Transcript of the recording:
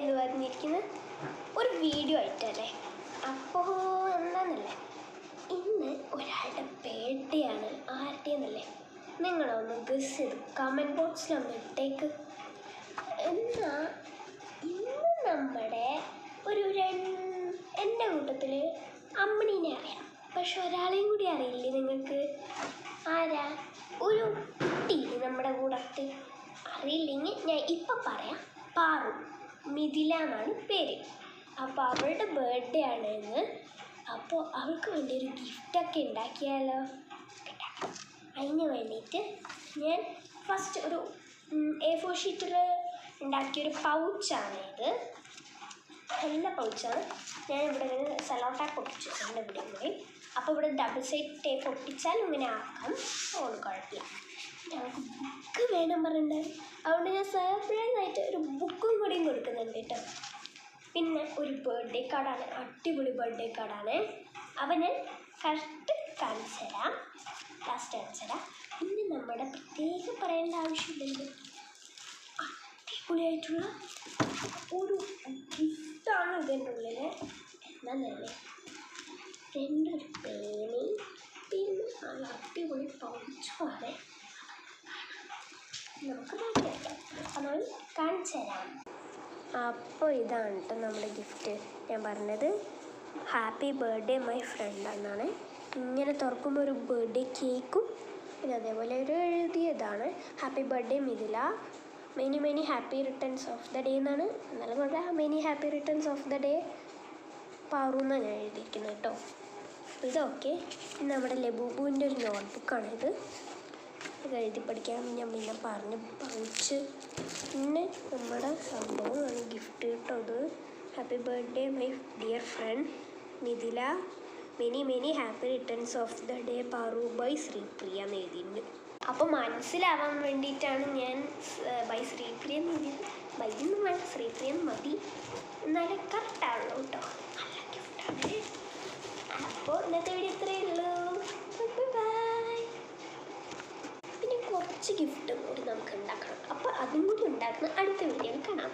എന്ന് പറഞ്ഞിരിക്കുന്നത് ഒരു വീഡിയോ ആയിട്ടല്ലേ. അപ്പോൾ എന്താണെന്നല്ലേ, ഇന്ന് ഒരാളുടെ ബർത്ത്ഡേ ആണ്. ആരുടെയെന്നല്ലേ നിങ്ങളൊന്ന് ഗസ് ചെയ്ത് കമൻറ്റ് ബോക്സിലൊന്ന് ഇട്ടേക്ക്. എന്നാൽ ഇന്ന് നമ്മുടെ എൻ്റെ കൂട്ടത്തിൽ അമ്മിണീനെ അറിയാം, പക്ഷെ ഒരാളെയും കൂടി അറിയില്ലേ നിങ്ങൾക്ക്? ആരാ? ഒരു കുട്ടി നമ്മുടെ കൂടത്തിൽ. അറിയില്ലെങ്കിൽ ഞാൻ ഇപ്പം പറയാം. പാറു, മിഥില എന്നാണ് പേര്. അപ്പോൾ അവളുടെ ബർത്ത്ഡേ ആണ് ഇന്ന്. അപ്പോൾ അവൾക്ക് വേണ്ടി ഒരു ഗിഫ്റ്റൊക്കെ ഉണ്ടാക്കിയാലോ? അതിന് വേണ്ടിയിട്ട് ഞാൻ ഫസ്റ്റ് ഒരു A4 ഷീറ്റിൽ ഉണ്ടാക്കിയൊരു പൗച്ചാണ് ഇത്. നല്ല പൗച്ചാണ്. ഞാൻ ഇവിടെ ഇങ്ങനെ സെലോ ടാപ്പ് ഒട്ടിച്ചിട്ടുണ്ട് ഇവിടെ കൂടി. അപ്പോൾ ഇവിടെ ഡബിൾ സൈഡ് ടേപ്പ് ഒട്ടിച്ചാൽ ഇങ്ങനെ ആക്കാം. ഓൺ കുഴപ്പമില്ല. ഞങ്ങൾക്ക് ബുക്ക് വേണം പറഞ്ഞിട്ടുണ്ടായി. അതുകൊണ്ട് ഞാൻ സർപ്രൈസ് ആയിട്ട് ഒരു ബുക്കും കൂടിയും കൊടുക്കുന്നുണ്ട് കേട്ടോ. പിന്നെ ഒരു ബർത്ത്ഡേ കാർഡാണ്, അടിപൊളി ബർത്ത്ഡേ കാർഡാണ്. അവൻ ഞാൻ കറക്റ്റ് കാണിച്ചു തരാം, ലാസ്റ്റ് കാണിച്ചു തരാം. പിന്നെ നമ്മുടെ പ്രത്യേകം പറയേണ്ട ആവശ്യമില്ലല്ലോ, അടിപൊളിയായിട്ടുള്ള ഒരു ഗിഫ്റ്റാണ് ഇതിൻ്റെ ഉള്ളിൽ. എന്താണെന്നല്ലേ, രണ്ടൊരു പേനയും പിന്നെ നല്ല അടിപൊളി പൗച്ചുമാണ്. നമുക്ക് നോക്കാം, അപ്പോൾ കാണിച്ചു തരാം. അപ്പോൾ ഇതാണ് കേട്ടോ നമ്മുടെ ഗിഫ്റ്റ്. ഞാൻ പറഞ്ഞത് ഹാപ്പി ബർത്ത്ഡേ മൈ ഫ്രണ്ട് എന്നാണ്. ഇങ്ങനെ തുറക്കുമ്പോൾ ഒരു ബർത്ത്ഡേ കേക്കും പിന്നെ അതേപോലെ ഒരു എഴുതിയതാണ് happy birthday Mithila, many many happy returns of the day എന്നാണ്. എന്നാലും കൊണ്ട് many happy returns of the day Paru എന്നാണ് ഞാൻ എഴുതിയിരിക്കുന്നത് കേട്ടോ. ഇതൊക്കെ നമ്മുടെ ലബൂബുവിൻ്റെ ഒരു നോട്ട്ബുക്കാണിത്. ഇത് എഴുതി പഠിക്കാൻ ഞാൻ പിന്നെ പൗച്ച്. പിന്നെ നമ്മുടെ സംഭവമാണ് ഗിഫ്റ്റ് കേട്ടോ. ഇത് happy birthday my dear friend Mithila, many many happy returns of the day Paru by Sripriya എന്ന് എഴുതിയിട്ടുണ്ട്. അപ്പോൾ മനസ്സിലാവാൻ വേണ്ടിയിട്ടാണ് ഞാൻ ബൈ ശ്രീപ്രിയ എന്ന് എഴുതിയത്. ബൈയൊന്നും വേണ്ട, ശ്രീപ്രിയ മതി, എന്നാലും കറക്റ്റാണല്ലോ കേട്ടോ. നല്ല ഗിഫ്റ്റാണ്. അപ്പോൾ ഇന്നത്തെ വീഡിയോ ഇത്രയേ ഉള്ളൂ. ബൈ. പിന്നെ കുറച്ച് ഗിഫ്റ്റും കൂടി നമുക്ക് ഉണ്ടാക്കണം. അപ്പോൾ അതും കൂടി ഉണ്ടാക്കുന്ന അടുത്ത വീഡിയോയിൽ കാണാം.